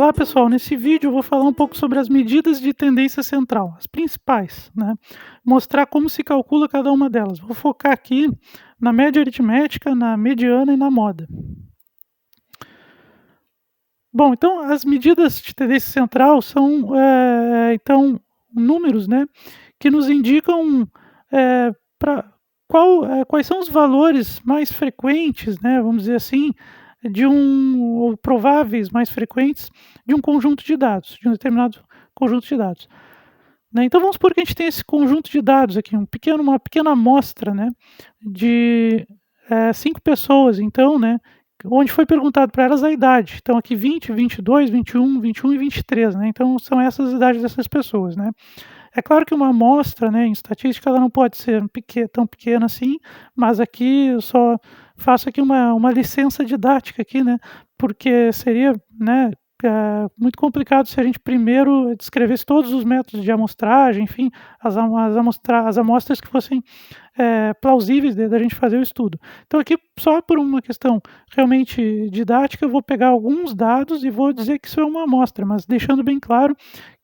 Olá pessoal, nesse vídeo eu vou falar um pouco sobre as medidas de tendência central, as principais, né? Mostrar como se calcula cada uma delas. Vou focar aqui na média aritmética, na mediana e na moda. Bom, então as medidas de tendência central são então números, né, que nos indicam para quais são os valores mais frequentes, né, vamos dizer assim, ou prováveis mais frequentes de um conjunto de dados, de um determinado conjunto de dados. Né? Então vamos supor que a gente tem esse conjunto de dados aqui, uma pequena amostra, né, de 5 pessoas, então, né, onde foi perguntado para elas a idade. Então aqui 20, 22, 21 e 23, né? Então são essas as idades dessas pessoas, né? É claro que uma amostra, né, em estatística, ela não pode ser tão pequena assim, mas aqui eu só faço aqui uma licença didática aqui, né, porque seria, né, muito complicado se a gente primeiro descrevesse todos os métodos de amostragem, enfim, as amostras que fossem plausíveis da gente fazer o estudo. Então aqui, só por uma questão realmente didática, eu vou pegar alguns dados e vou dizer que isso é uma amostra, mas deixando bem claro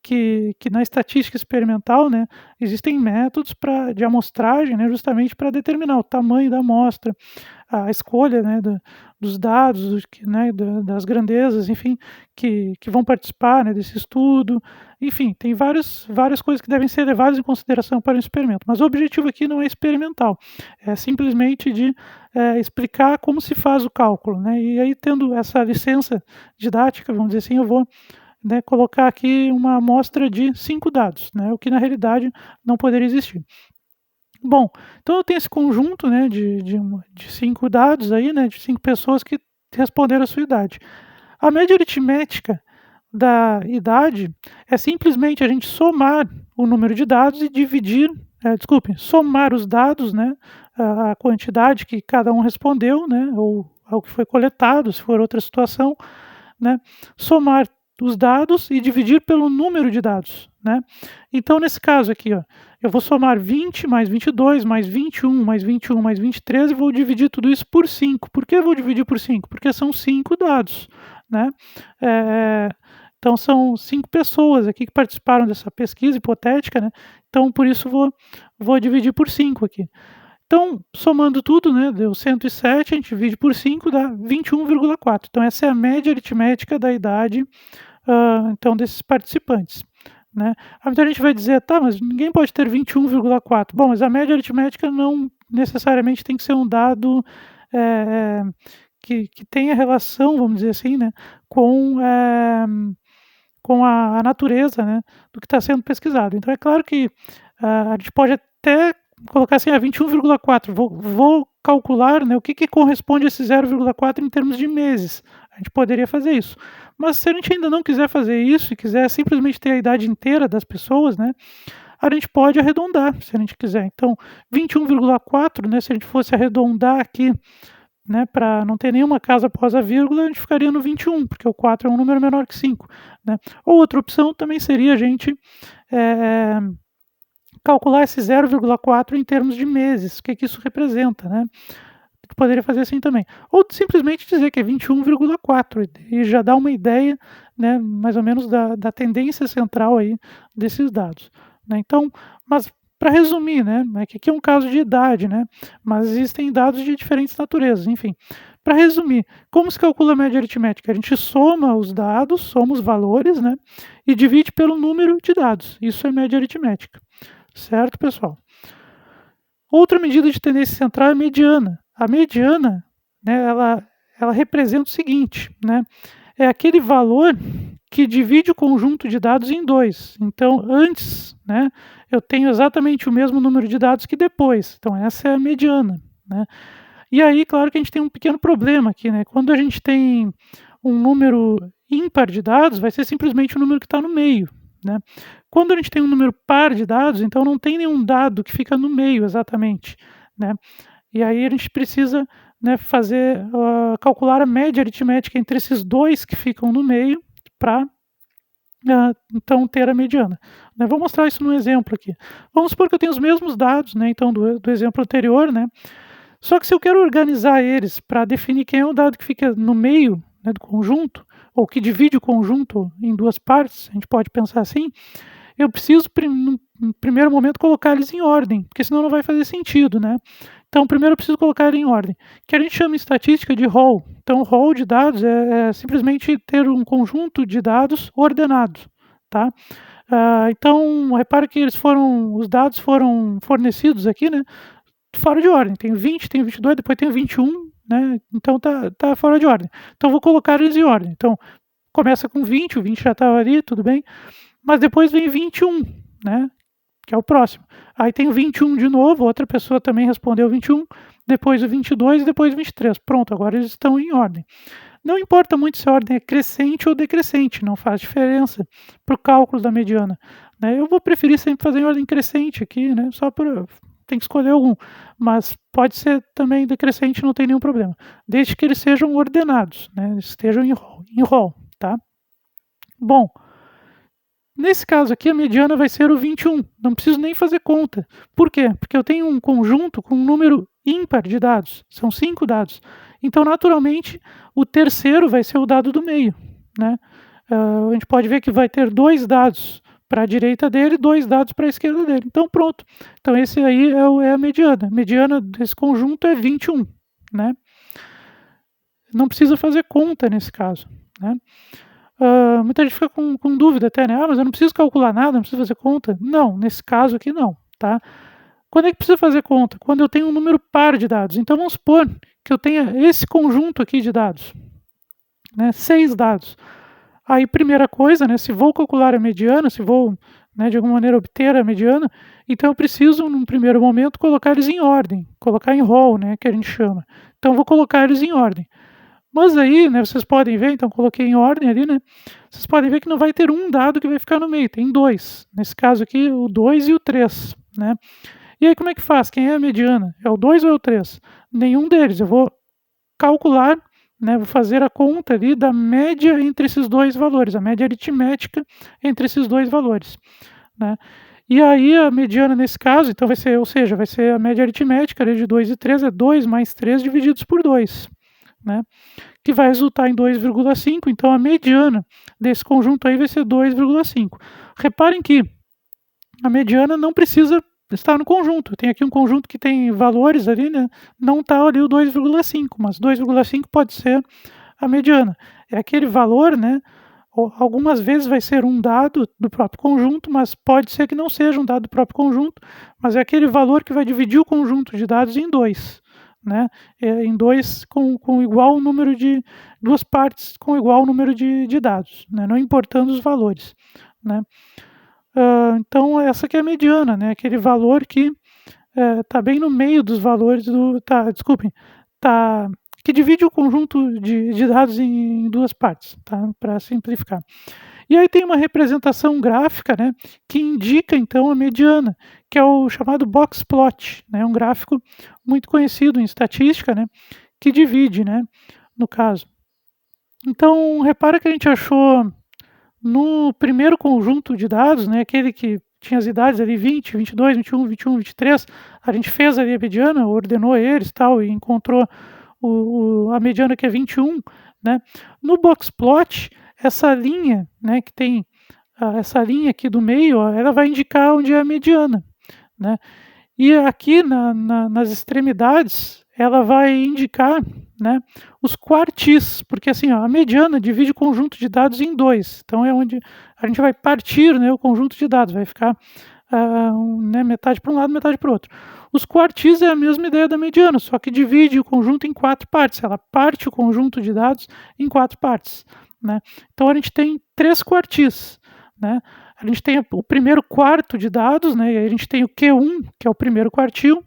que na estatística experimental, né, existem métodos de amostragem, né, justamente para determinar o tamanho da amostra, a escolha, né, dos dados, né, das grandezas, enfim, que vão participar, né, desse estudo. Enfim, tem várias coisas que devem ser levadas em consideração para o experimento. Mas o objetivo aqui não é experimental, é simplesmente de explicar como se faz o cálculo. Né, e aí, tendo essa licença didática, vamos dizer assim, eu vou, né, colocar aqui uma amostra de 5 dados, né, o que na realidade não poderia existir. Bom, então eu tenho esse conjunto, né, de 5 dados aí, né, de 5 pessoas que responderam a sua idade. A média aritmética da idade é simplesmente a gente somar o número de dados e dividir, somar os dados, né, a quantidade que cada um respondeu, né, ou ao que foi coletado, se for outra situação, né, somar os dados e dividir pelo número de dados, né. Então, nesse caso aqui, ó, eu vou somar 20 mais 22 mais 21 mais 21 mais 23 e vou dividir tudo isso por 5. Por que eu vou dividir por 5? Porque são 5 dados, né. Então são 5 pessoas aqui que participaram dessa pesquisa hipotética, né, então por isso vou dividir por 5 aqui. Então, somando tudo, né, deu 107, a gente divide por 5, dá 21,4. Então essa é a média aritmética da idade, então, desses participantes, né. Aí muita gente vai dizer: "Tá, mas ninguém pode ter 21,4". Bom, mas a média aritmética não necessariamente tem que ser um dado, eh, que tenha relação, vamos dizer assim, né, com a natureza, né, do que está sendo pesquisado. Então é claro que a gente pode até colocar assim, 21,4, vou calcular, né, o que corresponde a esse 0,4 em termos de meses. A gente poderia fazer isso. Mas se a gente ainda não quiser fazer isso e quiser simplesmente ter a idade inteira das pessoas, né, a gente pode arredondar, se a gente quiser. Então, 21,4, né, se a gente fosse arredondar aqui, né, para não ter nenhuma casa após a vírgula, a gente ficaria no 21, porque o 4 é um número menor que 5, né. Ou outra opção também seria a gente calcular esse 0,4 em termos de meses, o que isso representa, né. Poderia fazer assim também. Ou simplesmente dizer que é 21,4 e já dá uma ideia, né, mais ou menos da tendência central aí desses dados, né. Então, mas para resumir, né, é que aqui é um caso de idade, né, mas existem dados de diferentes naturezas, enfim. Para resumir, como se calcula a média aritmética? A gente soma os dados, soma os valores, né, e divide pelo número de dados. Isso é média aritmética, certo, pessoal? Outra medida de tendência central é a mediana. A mediana, né, ela representa o seguinte, né, é aquele valor que divide o conjunto de dados em 2. Então, antes, né, eu tenho exatamente o mesmo número de dados que depois. Então, essa é a mediana, né. E aí, claro que a gente tem um pequeno problema aqui, né, quando a gente tem um número ímpar de dados, vai ser simplesmente o número que está no meio, né. Quando a gente tem um número par de dados, então não tem nenhum dado que fica no meio exatamente, né. E aí a gente precisa, né, calcular a média aritmética entre esses 2 que ficam no meio para, então ter a mediana, né. Vou mostrar isso num exemplo aqui. Vamos supor que eu tenho os mesmos dados, né, então do exemplo anterior, né, só que se eu quero organizar eles para definir quem é o dado que fica no meio, né, do conjunto, ou que divide o conjunto em duas partes, a gente pode pensar assim, eu preciso, no primeiro momento, colocar eles em ordem, porque senão não vai fazer sentido, né? Então, primeiro eu preciso colocar ele em ordem, que a gente chama em estatística de rol. Então, rol de dados é simplesmente ter um conjunto de dados ordenados, tá? Então, repara que os dados foram fornecidos aqui, né? Fora de ordem. Tem 20, tem 22, depois tem 21, né? Então tá fora de ordem. Então vou colocar eles em ordem. Então começa com 20, o 20 já estava ali, tudo bem. Mas depois vem 21, né? Que é o próximo. Aí tem o 21 de novo, outra pessoa também respondeu 21, depois o 22 e depois o 23. Pronto, agora eles estão em ordem. Não importa muito se a ordem é crescente ou decrescente, não faz diferença para o cálculo da mediana, né? Eu vou preferir sempre fazer em ordem crescente aqui, né? Tem que escolher algum, mas pode ser também decrescente, não tem nenhum problema, desde que eles sejam ordenados, né? Eles estejam em rol, tá? Bom, nesse caso aqui a mediana vai ser o 21, não preciso nem fazer conta. Por quê? Porque eu tenho um conjunto com um número ímpar de dados, são 5 dados. Então, naturalmente, o terceiro vai ser o dado do meio, né? A gente pode ver que vai ter 2 dados para a direita dele e 2 dados para a esquerda dele. Então, pronto. Então, esse aí é a mediana. A mediana desse conjunto é 21, né? Não precisa fazer conta nesse caso, né? Muita gente fica com dúvida até, né? Mas eu não preciso calcular nada, não preciso fazer conta. Não, nesse caso aqui não, tá? Quando é que precisa fazer conta? Quando eu tenho um número par de dados. Então, vamos supor que eu tenha esse conjunto aqui de dados, né? 6 dados. Aí, primeira coisa, né, se vou calcular a mediana, se vou, né, de alguma maneira obter a mediana, então eu preciso, num primeiro momento, colocar eles em ordem, colocar em rol, né, que a gente chama. Então, eu vou colocar eles em ordem. Mas aí, né, vocês podem ver, então coloquei em ordem ali, né, vocês podem ver que não vai ter um dado que vai ficar no meio, tem 2. Nesse caso aqui, o 2 e o 3, né. E aí, como é que faz? Quem é a mediana? É o 2 ou é o 3? Nenhum deles. Eu vou calcular, né, vou fazer a conta ali da média entre esses dois valores, a média aritmética entre esses dois valores, né. E aí a mediana nesse caso, então vai ser, ou seja, vai ser a média aritmética ali de 2 e 3, é 2 mais 3 divididos por 2, né, que vai resultar em 2,5, então a mediana desse conjunto aí vai ser 2,5. Reparem que a mediana não precisa estar no conjunto. Tem aqui um conjunto que tem valores ali, né? Não está ali o 2,5, mas 2,5 pode ser a mediana. É aquele valor, né? Algumas vezes vai ser um dado do próprio conjunto, mas pode ser que não seja um dado do próprio conjunto, mas é aquele valor que vai dividir o conjunto de dados em dois, né? Em dois com igual número de duas partes com igual número de dados, né? Não importando os valores, né? Então essa que é a mediana, né? Aquele valor que está bem no meio dos valores desculpem, que divide o conjunto de dados em duas partes, tá? Para simplificar. E aí tem uma representação gráfica, né, que indica então a mediana, que é o chamado box plot, né, um gráfico muito conhecido em estatística, né, que divide, né, no caso. Então repara que a gente achou no primeiro conjunto de dados, né, aquele que tinha as idades ali 20, 22, 21, 21, 23, a gente fez ali a mediana, ordenou eles tal, e encontrou a mediana que é 21, né? No boxplot, essa linha, né, que tem essa linha aqui do meio, ó, ela vai indicar onde é a mediana, né? E aqui nas extremidades, ela vai indicar, né, os quartis, porque assim, ó, a mediana divide o conjunto de dados em dois. Então é onde a gente vai partir, né, o conjunto de dados, vai ficar né, metade para um lado, metade para o outro. Os quartis é a mesma ideia da mediana, só que divide o conjunto em 4 partes. Ela parte o conjunto de dados em 4 partes, né? Então a gente tem 3 quartis, né? A gente tem o primeiro quarto de dados, né? E aí a gente tem o Q1, que é o primeiro quartil.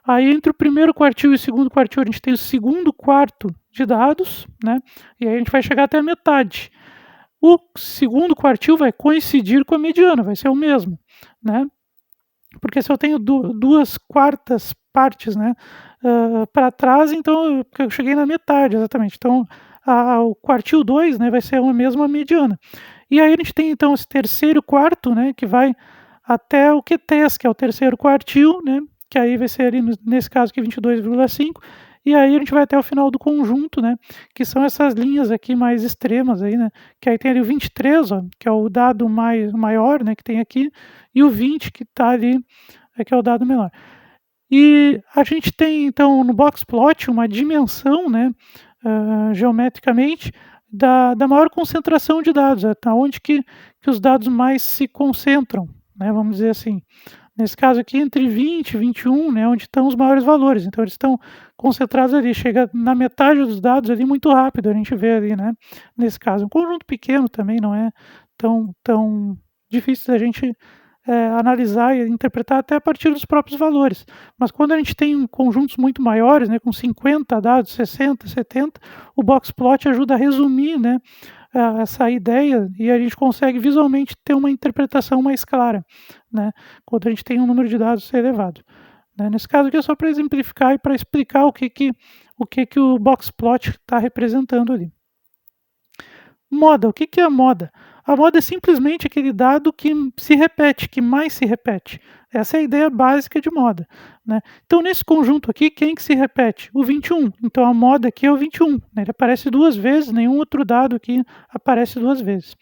Aí entre o primeiro quartil e o segundo quartil a gente tem o segundo quarto de dados, né? E aí a gente vai chegar até a metade. O segundo quartil vai coincidir com a mediana, vai ser o mesmo, né? Porque se eu tenho duas quartas partes, né, para trás, então eu cheguei na metade, exatamente. Então o quartil 2, né, vai ser a mesma mediana. E aí a gente tem então esse terceiro quarto, né, que vai até o Q3, que é o terceiro quartil, né, que aí vai ser ali nesse caso aqui 22,5, e aí a gente vai até o final do conjunto, né, que são essas linhas aqui mais extremas aí, né, que aí tem ali o 23, ó, que é o dado maior, né, que tem aqui, e o 20 que está ali, que é o dado menor. E a gente tem então no boxplot uma dimensão, né, geometricamente da maior concentração de dados, tá onde que os dados mais se concentram, né, vamos dizer assim. Nesse caso aqui entre 20 e 21, né, onde estão os maiores valores, então eles estão concentrados ali, chega na metade dos dados ali muito rápido, a gente vê ali, né, nesse caso. Um conjunto pequeno também não é tão difícil da gente analisar e interpretar até a partir dos próprios valores. Mas quando a gente tem conjuntos muito maiores, né, com 50 dados, 60, 70, o boxplot ajuda a resumir, né, essa ideia e a gente consegue visualmente ter uma interpretação mais clara, né, quando a gente tem um número de dados elevado, né. Nesse caso aqui é só para exemplificar e para explicar o que o boxplot está representando ali. Moda, o que que é a moda? A moda é simplesmente aquele dado que se repete, que mais se repete. Essa é a ideia básica de moda, né. Então nesse conjunto aqui, quem que se repete? O 21. Então a moda aqui é o 21, né, ele aparece 2 vezes, nenhum outro dado aqui aparece 2 vezes.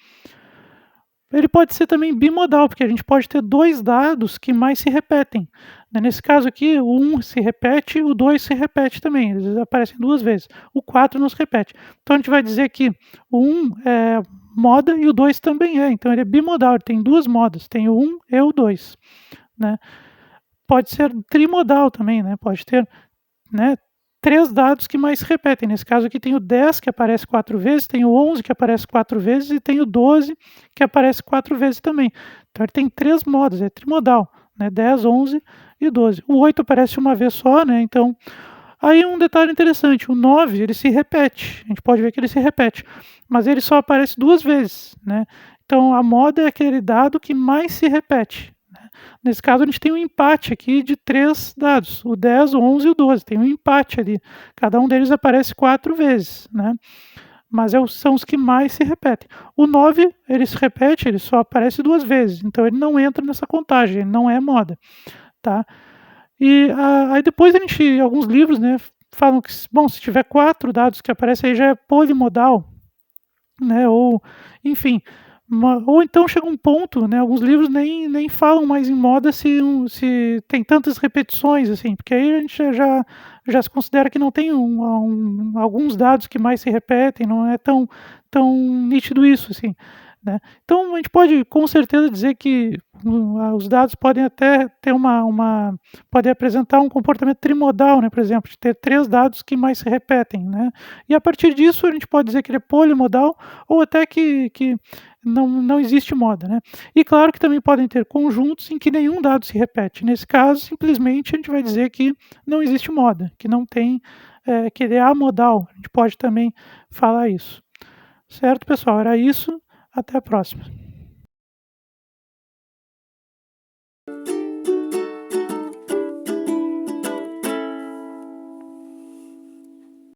Ele pode ser também bimodal, porque a gente pode ter 2 dados que mais se repetem, né. Nesse caso aqui, o 1 se repete, o 2 se repete também, eles aparecem 2 vezes. O 4 não se repete. Então a gente vai dizer que o 1 é moda e o 2 também é, então ele é bimodal, ele tem 2 modas, tem o 1 e o 2, né. Pode ser trimodal também, né, pode ter, né, 3 dados que mais se repetem. Nesse caso aqui tem o 10 que aparece 4 vezes, tem o 11 que aparece 4 vezes e tem o 12 que aparece 4 vezes também. Então ele tem 3 modos, é trimodal, né, 10, 11 e 12. O 8 aparece uma vez só, né, então aí um detalhe interessante, o 9 ele se repete, a gente pode ver que ele se repete, mas ele só aparece 2 vezes, né. Então a moda é aquele dado que mais se repete, né. Nesse caso a gente tem um empate aqui de 3 dados, o 10, o 11 e o 12, tem um empate ali, cada um deles aparece 4 vezes, né, mas são os que mais se repetem. O 9 ele se repete, ele só aparece 2 vezes, então ele não entra nessa contagem, ele não é moda, tá. E aí depois a gente alguns livros, né, falam que bom, se tiver 4 dados que aparecem aí já é polimodal, né, ou enfim, ou então chega um ponto, né, alguns livros nem falam mais em moda se tem tantas repetições, assim, porque aí a gente já se considera que não tem alguns dados que mais se repetem, não é tão nítido isso, assim, né. Então a gente pode com certeza dizer que, os dados podem até ter podem apresentar um comportamento trimodal, né, por exemplo, de ter 3 dados que mais se repetem, né. E a partir disso a gente pode dizer que ele é polimodal ou até que não existe moda, né. E claro que também podem ter conjuntos em que nenhum dado se repete. Nesse caso, simplesmente a gente vai dizer que não existe moda, que não tem, que ele é amodal, a gente pode também falar isso. Certo, pessoal? Era isso, até a próxima.